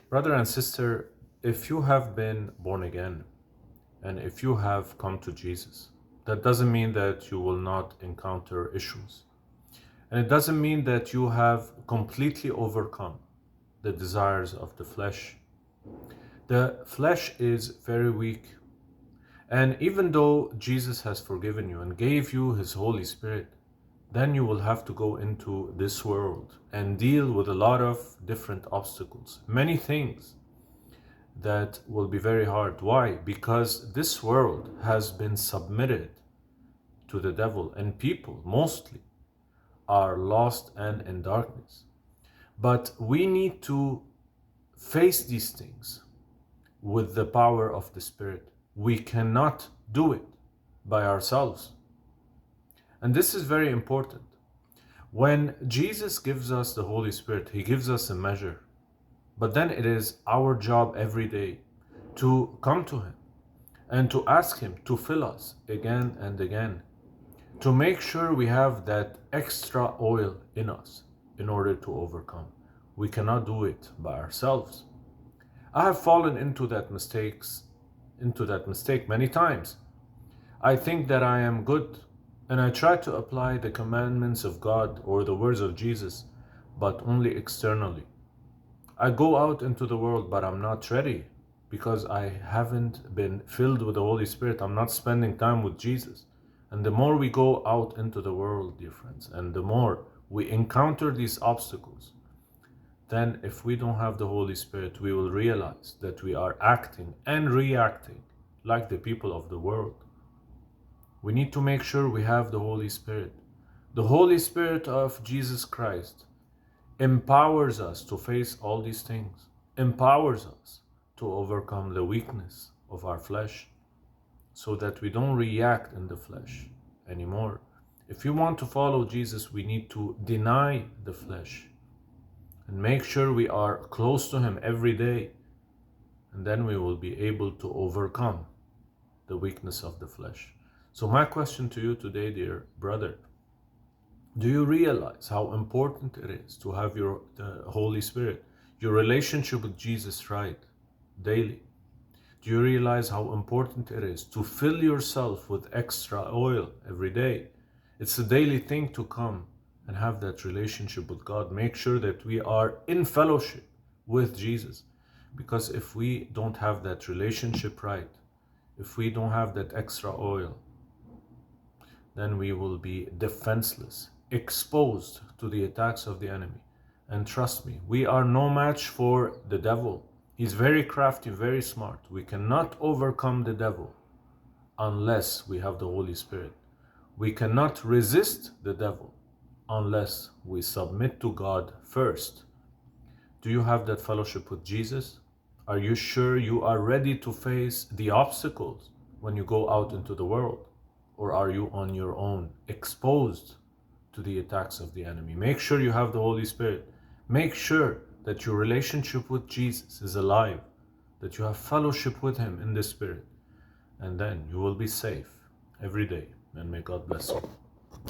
Brother and sister, if you have been born again and if you have come to Jesus, that doesn't mean that you will not encounter issues. And it doesn't mean that you have completely overcome the desires of the flesh. The flesh is very weak. And even though Jesus has forgiven you and gave you his Holy Spirit, then you will have to go into this world and deal with a lot of different obstacles, many things that will be very hard. Why? Because this world has been submitted to the devil, and people mostly are lost and in darkness. But we need to face these things with the power of the Spirit. We cannot do it by ourselves. And this is very important. When Jesus gives us the Holy Spirit, he gives us a measure. But then it is our job every day to come to him and to ask him to fill us again and again, to make sure we have that extra oil in us in order to overcome. We cannot do it by ourselves. I have fallen into that mistake many times. I think that I am good and I try to apply the commandments of God or the words of Jesus, but only externally. I go out into the world, but I'm not ready because I haven't been filled with the Holy Spirit. I'm not spending time with Jesus. And the more we go out into the world, dear friends, and the more we encounter these obstacles, then if we don't have the Holy Spirit, we will realize that we are acting and reacting like the people of the world. We need to make sure we have the Holy Spirit. The Holy Spirit of Jesus Christ empowers us to face all these things, empowers us to overcome the weakness of our flesh so that we don't react in the flesh anymore. If you want to follow Jesus, we need to deny the flesh and make sure we are close to him every day, and then we will be able to overcome the weakness of the flesh. So my question to you today, dear brother, do you realize how important it is to have the Holy Spirit, your relationship with Jesus right daily? Do you realize how important it is to fill yourself with extra oil every day? It's a daily thing to come and have that relationship with God. Make sure that we are in fellowship with Jesus. Because if we don't have that relationship right, if we don't have that extra oil, then we will be defenseless, exposed to the attacks of the enemy. And trust me, we are no match for the devil. He's very crafty, very smart. We cannot overcome the devil unless we have the Holy Spirit. We cannot resist the devil unless we submit to God first. Do you have that fellowship with Jesus? Are you sure you are ready to face the obstacles when you go out into the world? Or are you on your own, exposed to the attacks of the enemy? Make sure you have the Holy Spirit. Make sure that your relationship with Jesus is alive, that you have fellowship with him in the Spirit, and then you will be safe every day. And may God bless you.